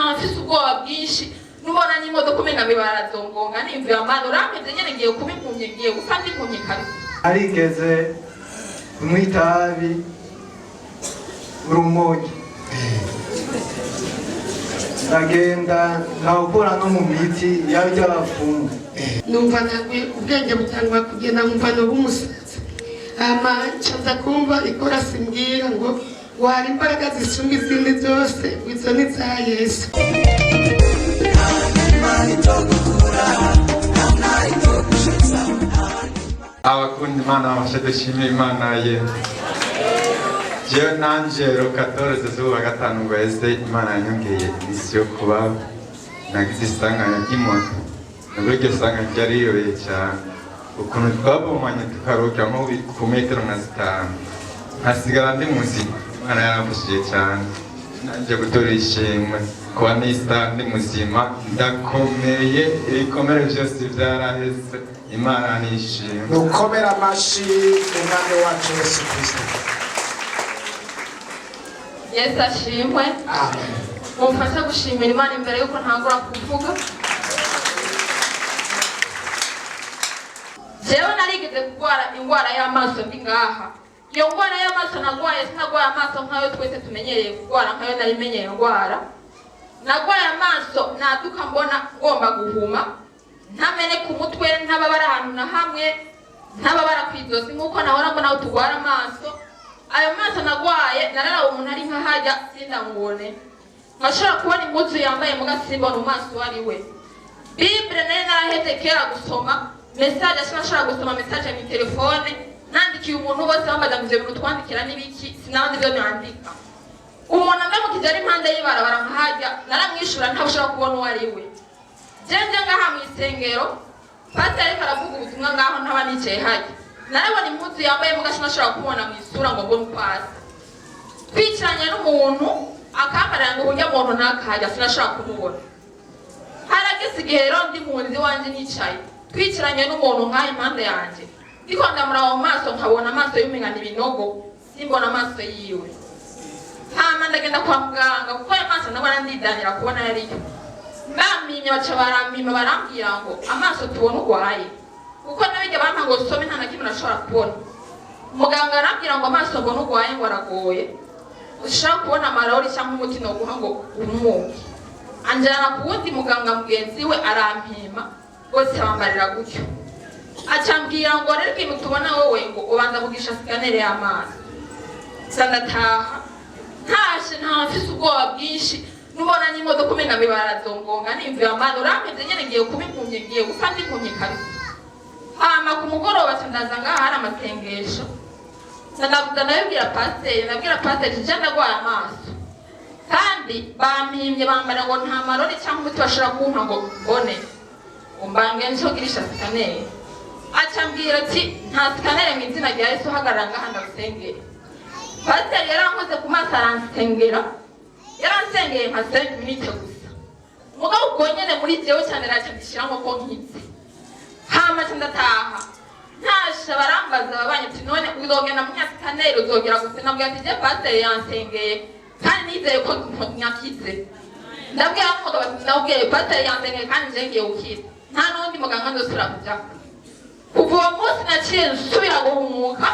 ntafise ubwoba bwinshi nubona n'imodoka umenga bibarazongonga nimvuye amana urampevye nyene ngiye kuba impumyi ngiye gupfa ndi impumyi kabisa. Arigeze kunywa itabi urumogi ndagenda nkawukura no mu miti yaba iby'abapfumu numva nagwe ubwenge butangwa kugenda nkumva noba umusazi hama ncaza kumva ikora simbwira ngo wari imbaraga zisumba izindi zose izo ni za Yesu. Abakundi Imana bafashe dushimira Imana ye. Jewe nanje rokatore zuba gatanu ngweze Imana yanyongeye imisi yo kuba nagize isanganya ry'imoto. Nubwo iryo sanganya ryari riyobeye cyane. Ukuntu twabomanye tukaruka nko ku metero nka 5. Nkasigara ndi muzima. Imana yaramfashije cyane. Nanje gutora ishimwe kuba nisa ndi muzima ndakomeye ibikomere byose byaraheze. Imana nishimwe. Nukomera amashi umwami wacu Yesu Kristo. Yesu ashimwe. Amen. Mumfasha gushimira Imana imbere yuko ntangura kuvuga. Jewe narigeze kurwara ingwara y'amaso ndi ngaha. Iyo ngwara y'amaso nagwaye sinagwaye amaso nkayo twese tumenyereye kurwara nkayo narimenyeye ngwara. Nagwaye amaso naduka mbona ngomba guhuma. Ntamene ku mutwe ntababara ahantu na hamwe ntababara kwizosi nkuko nahora mbona utugwara amaso. Ayo maso nagwaye narara umuntu ari nka hajya sindamubone. Nkashobora kubona impuzu yambaye mugasimba no maso ari we. Bible nari naraheze kera gusoma message ashobora gusoma message mu telefone nandikiye umuntu bose bambaza ngo ibintu twandikira nibiki sinabandi byo nandika. Umuntu ndamukije ari impande y'ibarabara nkahajya naramwishura ntabashobora kubona uwo ari we. Jenje ngaha mu isengero pastor ariko aravuga ubutumwa ngaho ntaba nicaye hajya. Narabona impuzu yambaye mugashobora kubona mu isura ngo mbone ukwasi. Twicanye n'umuntu akambarira ngo urya muntu nakajya sinashobora kumubona. Harageze igihe rero ndi munzi wanje nicaye. Twiciranye n'umuntu nkaho impande yanje. Ndiko ndamuraba mu maso nkabona amaso y'umengana ibinogo simbona amaso yiwe. Hama ndagenda kwa muganga kuko ayo maso ndabona ndidanira kubona yariyo. Bamimye baca barampima barambwira ngo amaso tubona urwaye. Kuko nabijya bampa ngo some nta na kimwe nashobora kubona. Muganga arambwira ngo amaso mbona urwaye ngo aragoye. Ushaka kubona amarori cyangwa umuti no guha ngo umuke. Anjana ku wundi muganga mugenzi we arampima bose bambarira gutyo. Acambwira ngo rero ikintu tubona wowe ngo ubanza kugisha sikanere y'amaso. Sandataha ntashe ntafise ubwoba bwinshi nubona n'imodoka umenga bibarazongonga nimvuye amana urampevye nyene ngiye kuba impumyi ngiye gupfa ndi impumyi kabisa. Hama ku mugoroba candaza ngaha hari amasengesho. Sandavuga nabibwira pasiteri je ndagwaye amaso. Kandi bampimye bambara ngo nta marori cyangwa umuti bashobora kumpa ngo mbone. Umbange nsogirisha sikanere. Acambwira ati nta sikanere mu izina rya Yesu hagarara ngaha ndabisengera. Pasiteri yarankoze ku maso aransengera. Yaransengeye nka 5 minutes gusa. Mugabo ubwo nyene muri jewe cyane racandishiramo ko nkitse. Hama ndataha. Ntasha barambaza babanye ati none uzogenda mu nyasikanere uzogera gusa nabwiye ati je pasiteri yansengeye kandi nizeye ko nyakize. Ndabwiye umugabo ati nabwiye pasiteri yansengeye kandi nje ngiye gukira. Nta nundi muganga ndosura kuja. Kuva uwo munsi naciye nsubira guhumuka.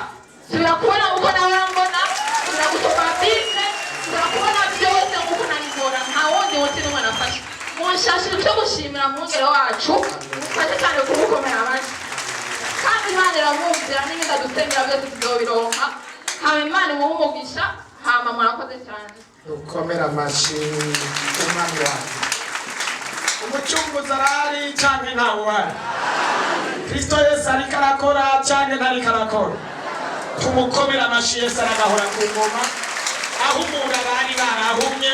Subira kubona uko narambona. Subira gusoma Bible. Subira kubona byose uko naribona. Nta wundi wote n'umwana afashe. Munshashira cyo gushimira mwungere wacu. Mufashe cyane kumukomera amashyi. Kandi Imana iramwumvira n'ibindi adusengera byose tuzobironka. Hama Imana imuhe umugisha. Hama murakoze cyane. Nukomera amashi umwami wacu. Umucunguzi arahari cyangwa ntawe uhari. Kristo Yesu ariko arakora cyangwa ntariko arakora. Tumukomera amashi Yesu aragahora ku ngoma. Aho umuntu abari barahumye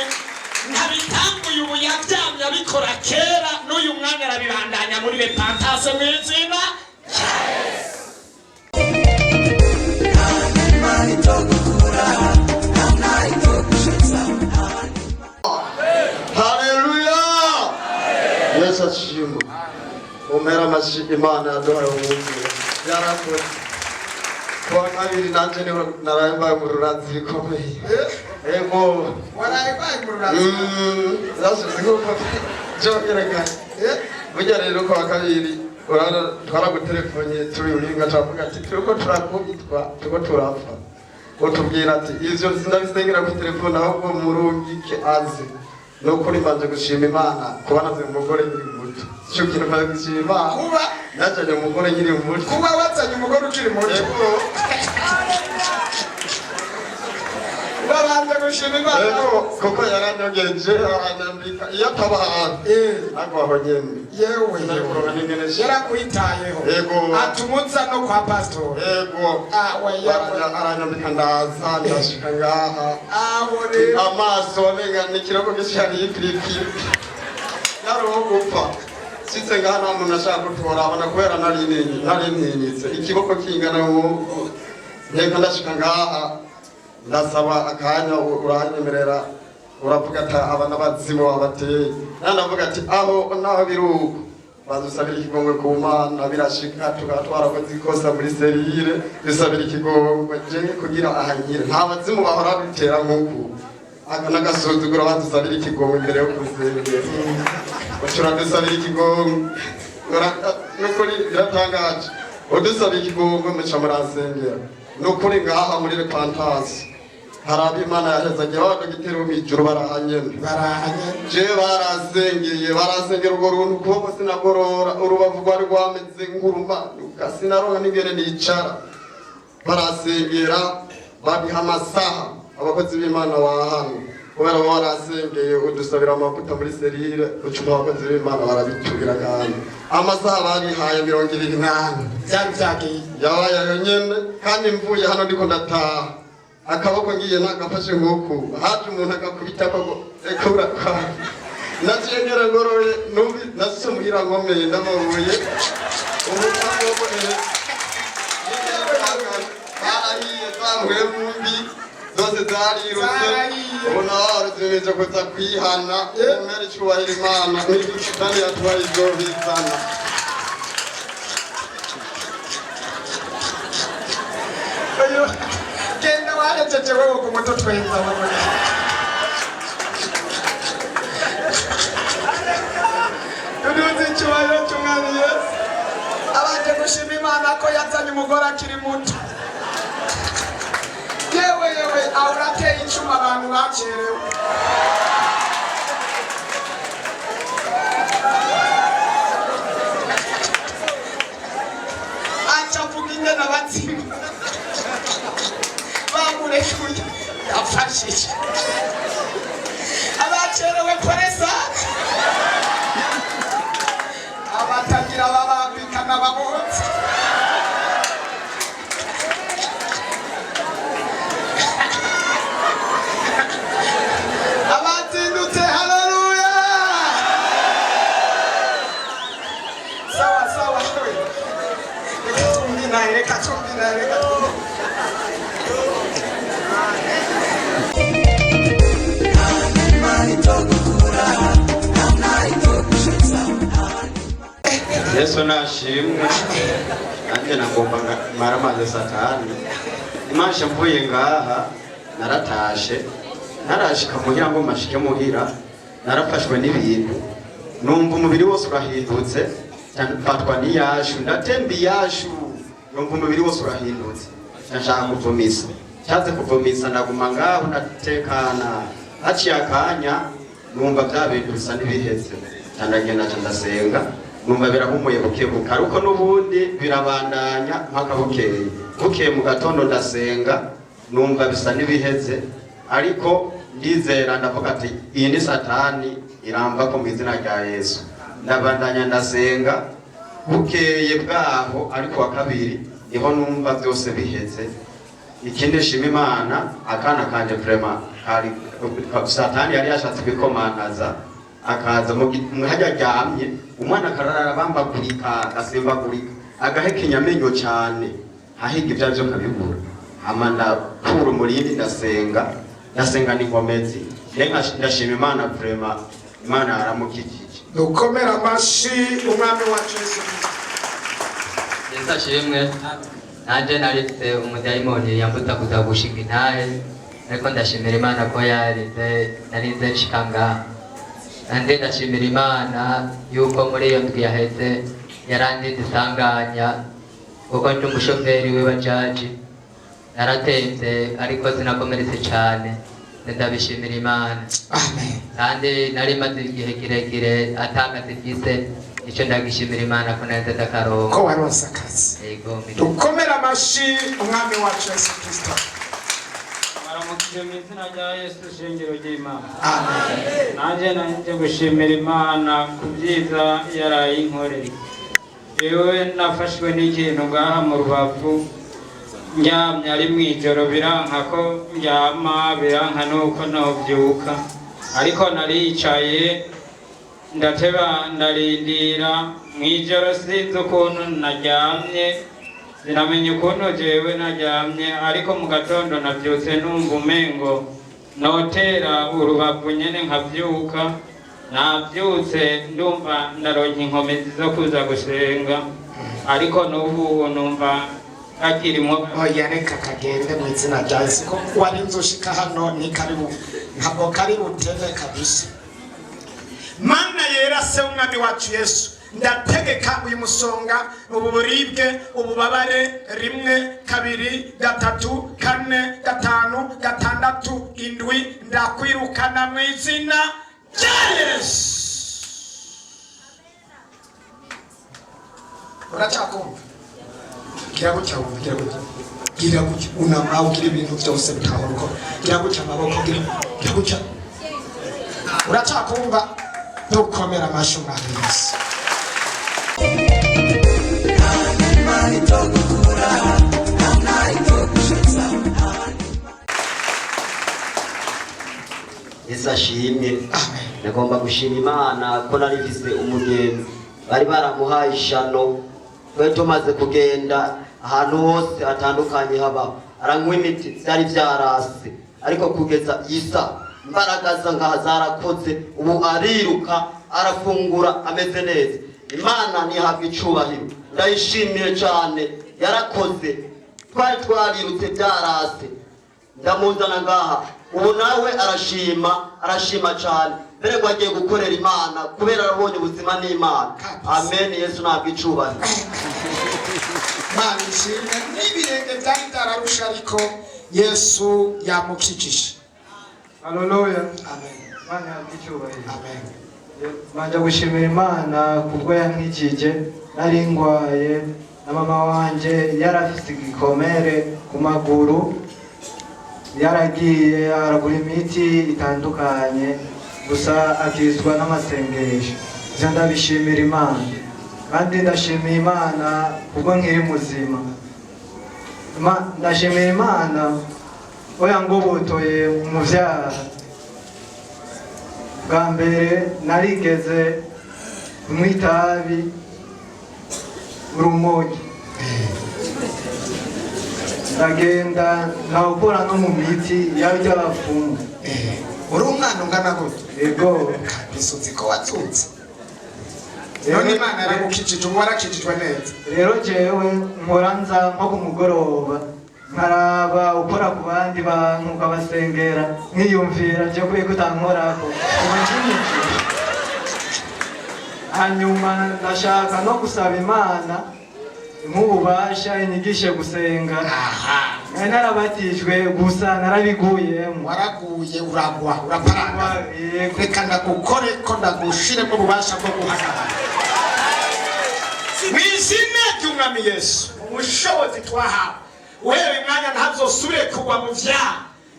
ntabitanguye ubu yabyamye abikora kera n'uyu mwanya arabibandanya muri repentance mu izina rya Yesu. Haleluya! Yesu ashimwe. Umera amashi Imana yaduhaye ubumwe. Yarakoze. Kwa kabiri nanje niho narayambaye mu ruranzi rikomeye. ego waraye bayigurura zasubiza kuko cyongeraga burya rero kwa kabiri twaragutelefone turi uringa turavuga ati turiko turakubitwa turiko turapfa utubwira ati ivyo sindabisengera ku telefone ahubwo murungike aze nukuri mbanje gushima Imana kuba naze umugore nkiri muto cyo kintu mbanje gushima Imana kuba najanye umugore nkiri muto kuba wazanye umugore ukiri muto babanje gushima Imana kuko yaranyogeje aranyambika iyo atabaha agwaho nyene yewe yarakwitayeho atumutsa no kwa pastor ego aranyambika ndaza ndashika ngaha ahore amaso amenga nikiroko gishari y'ipiripiri yaroho gupfa sitse ngaha nta muntu ashaka gutora abona kubera nari ntinyitse ikiboko kingana ubu nteko ndashika ngaha ndasaba akanya uranyemerera uravuga ati abana bazimu babateye nanavuga ati aho naho biruko bazusabira ikigongwe ku Mana birashika twarakoze ikosa muri serire dusabira ikigongwe je kugira ahanyire nta bazimu bahora bitera nk'uku n'agasuzuguro badusabira ikigongwe imbere yo kuzengera ucura dusabira ikigongwe nukuri biratangaje udusabira ikigongwe muca murasengera nukuri ngaha muri repentance harabi Imana yahezagiye abadogiteri bo mw'ijuru barahanye je barasengera urwo runtu ukuboko sinagorora urubavu rwari rwameze nk'urumanuka sinaronka n'ingene nicara barasengera babiha amasaha abakozi b'Imana bahano kubera bo barasengeye udusabira amavuta muri serire ucuma abakozi b'Imana barabitubira kandi amasaha babihaye 28 byari byagiye yabaye ayo nyene kandi mvuye hano ndiko ndataha akaboko ngiye nagafashe nk'uku haje umuntu agakubita ko ekura kwa nacyengera ngoroye numbi nasiso muhira ngomeye ndamabuye ubukango bone arahiye zamwe mumbi zose zarirutse ubona waruzimeje kuza kwihana umere cyubahira Imana n'igitani yatwaye ibyo bizana genda warejeje wewe ku moto twenza wewe uduze cyubahiro cy'umwami Yesu abaje gushima Imana ko yazanye umugore akiri muto yewe aho urateye icuma abantu bacerewe acavuga ingene abazimu bamurekuye yafashije abacerewe koresa abatagira babambika n'ababonzi abatindutse haleluya sawa reka tumbinaye Yesu nashimwe nanjye nagombaga maramaze satani imashe mvuye ngaha naratashe narashika muhira ngo mashike muhira narafashwe n'ibintu numva umubiri wose urahindutse fatwa n'iyashu ndatemba iyashu numva umubiri wose urahindutse nashaka kuvumisa cyaze kuvumisa ndaguma ngaho ndatekana haciye akanya numva bya bintu bisa n'ibiheze ndagenda ndasenga numva birahumuye bukebuka ariko n'ubundi birabandanya mpaka bukeye mu gatondo ndasenga numva bisa n'ibiheze ariko ndizera ndavuga ati iyi ni satani iramba ko mu izina rya Yesu ndabandanya ndasenga bukeye bwaho ariko wa kabiri niho numva byose biheze ikindi shima Imana akana kanje vraiment kari satani yari yashatse kwikomantaza akaza hajya aryamye umwana akarara bambagurika agasimbagurika agahekenya amenyo cyane ahiga ibyo byo kabibura amanda kuru murindi ndasenga n'inkomezi ndashima Imana vraiment Imana aramukijije dukomera amashi umwami wa Yesu Yesu ashimwe nanje narifite umudayimoni yambuta kutagushinga intahe ariko ndashimira Imana ko narinze nshika ngaha kandi ndashimira Imana yuko muri iyo ndwi yaheze yarandinze isanganya kuko ndi umushoferi w'ibajaji naratemvye ariko sinakomeretse cane ndabishimira Imana. Amen. Kandi nari maze igihe kirekire atakazi mfise ico ndagishimira Imana ko naheze ndakaronka ko waronse akazi. Yego dukomera amashi umwami wacu Yesu Kristo. Baramukije mu izina rya Yesu shingiro ry'Imana. Amen. Nanje gushimira Imana ku byiza yarayinkoreye. Yewe nafashwe n'ikintu ngaha mu Rubavu ndyamye ari mwijoro biranka ko ndyama biranka nuko novyuka ariko naricaye ndateba ndarindira mwijoro sinzi ukuntu naryamye sinamenye ukuntu jewe naryamye ariko mu gatondo navyutse numva umengo notera urubavu nyene nkavyuka navyutse ndumva ndaronka inkomezi zo kuza gusenga ariko n'ubu numva akirimo oya reka kagende mu izina rya Yesu ko warinze ushika hano ni karibu ntabwo karibu teve kabisa. Mana yera se umwami wacu Yesu ndategeka uyu musonga ubu buribwe ububabare 1 2 3 4 5 6 7 ndakwirukana mu izina rya Yesu. Urachakumva gira gutya unama ugira ibintu byose bitahoruko gira gutya amaboko gira gutya uracakumva dukomera amashu mwami Yesu. Yesu ashimye. Nagomba gushima Imana ko nari mfise umugenzi bari baramuhaye ishano twe tumaze kugenda ahantu hose atandukanye haba aranywa imiti byari byarase ariko kugeza isa imbaraga za ngaha zarakoze ubu ariruka arafungura ameze neza. Imana nihabwa icubahiro ndayishimiye cyane yarakoze twari twarirutse byarase ndamuzana ngaha ubu nawe arashima cyane mbere ngo agiye gukorera Imana kubera arabonye ubuzima n'Imana. Amen. Yesu ntabwo icubahiro. Mana ishimwe n'ibirenge byari byararusha ariko Yesu yamukijije. Haleluya. Amen. Mana yabicubahiro. Amen. Manje gushimira Imana kubwo yankijije nari ngwaye na mama wanje yarafise igikomere ku maguru yaragiye aragura imiti itandukanye gusa akizwa n'amasengesho. Nje ndabishimira Imana kandi ndashimira Imana kubwo nkiri muzima. Ndashimira Imana oya ngobotoye mu vyaha. Bwa mbere narigeze mwitabi urumogi ndagenda nkawukora no mu miti y'abyo abapfumu. Uri umwana ungana gute? Yego bisuzi ko watutse none Imana yaragukijije ubu warakijijwe neza. Rero jewe nkora nza nko ku mugoroba nkaraba ukora ku bandi bantu ukabasengera nkiyumvira je kuye kutankorako hanyuma ndashaka no gusaba Imana nk'ububasha inyigishe gusenga. Narabatijwe gusa narabiguyemo. Waraguye uragwa uraparanga. Reka ndagukore ko ndagushiremo ububasha bwo guhagarara mwizina ry'umwami Yesu. Umushobozi twahawe wewe mwanya ntazosubire kugwa mu vyaha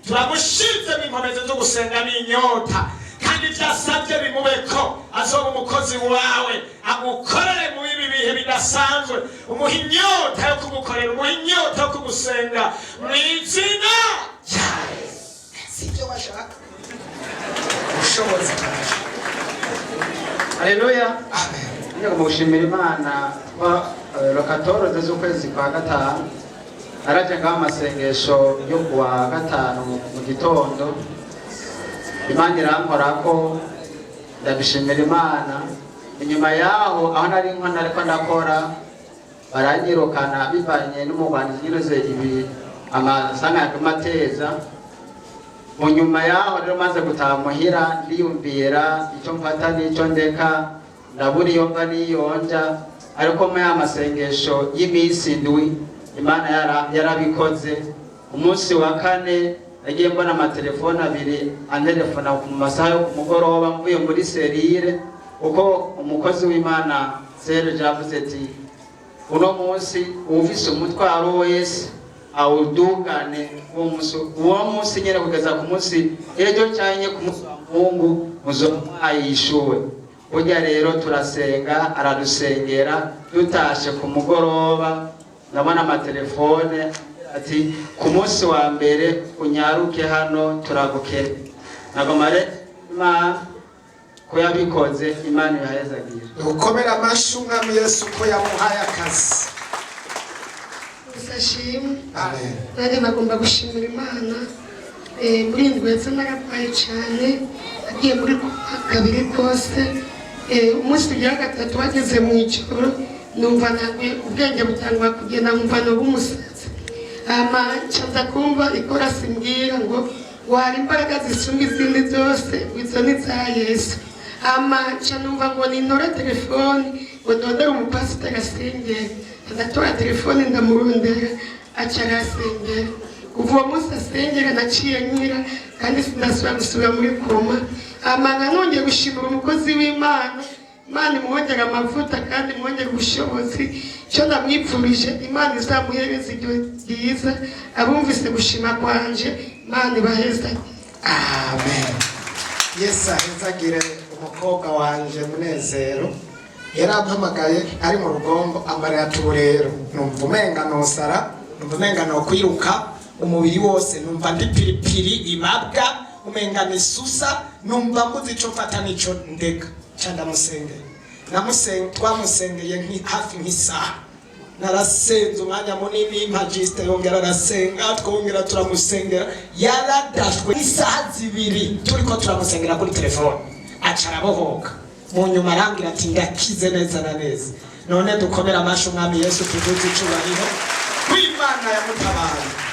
turamushize n'inkomezi zo gusenga n'inyota kandi byasabye bimubeko azoba umukozi wawe agukorere mu ibi bihe bidasanzwe umuha inyota yo kumukorera umuha inyota yo kumusenga mu izina rya Yesu. Sibyo bashaka ushobozi. Haleluya. Amen. Ngiye gushimira Imana kwa lokatoro z'ukwezi kwa gatanu araje ngaho amasengesho yo kuwa gatanu mu gitondo. Imana irankorako ndabishimira Imana. Inyuma yaho aho nari ariko ndakora baranyirukana bivanye n'umubanizi nyirose ibi amasanga y'amateza mu nyuma yaho rero maze gutaha muhira ndiyumvira icyo mfata n'icyo ndeka ndabura iyo mva n'iyonja ariko mu ya masengesho y'iminsi ndwi Imana yarabikoze. Umunsi wa kane nagiye mbona amatelefone abiri antelefona mu masaha yo ku mugoroba mvuye muri serire uko umukozi w'Imana Serge yavuze ati uno munsi ufise umutwaro wese awudugane uwo munsi nyene kugeza ku munsi ejo cyanye ku munsi wa Mungu muzomwayishuwe. Burya rero turasenga aradusengera dutashe ku mugoroba ndabona amatelefone ati ku munsi wa mbere unyaruke hano turagukere. Nagomare ko yabikoze Imana yahezagira. Ukomera amashyi umwami Yesu ko yamuhaye akazi. Usashimwe. Amen. Nari nagomba gushimira Imana muri indwi yose narabaye cyane agiye muri kabiri kose umunsi tugira gatatu bageze mu ijoro numva naguye ubwenge butangwa kugenda nkumva no bumusaza nza kumva ikora simbwira ngo wari imbaraga zisumba izindi zose izo ni za Yesu. Nca numva ngo ninore telefoni ngo ndondere umupasiteri asengera. Ndatora telefoni ndamurondera aca arasengera. Kuva uwo munsi asengera naciye nkira kandi sinasubira gusubira muri koma. Nongeye gushimira umukozi w'Imana. Imana imwongera amavuta kandi imwongera ubushobozi. Icyo ndamwipfurije Imana izamuhereza iryo ryiza. Abumvise gushima kwanje Imana ibaheza. Amen. Yesu ahezagire umukobwa wanje Munezero. Yarampamagaye ari mu rugombo amarira tuburero. Numva umenga nosara, numva umenga no kwiruka umubiri wose, numva ndi piripiri ibabwa, umenga nisusa, numva mbuzi ico mfata nico ndeka. Canda musengeye. Twamusengeye hafi nk'isaha. Narasenze umwanya munini Magiste yongera arasenga twongera turamusengera yaradashwe isaha zibiri turiko turamusengera kuri telefone aca arabohoka mu nyuma arambwira ati ndakize neza na neza. None dukomera amashyi umwami Yesu tuvuze icubahiro w'Imana yamutabaye.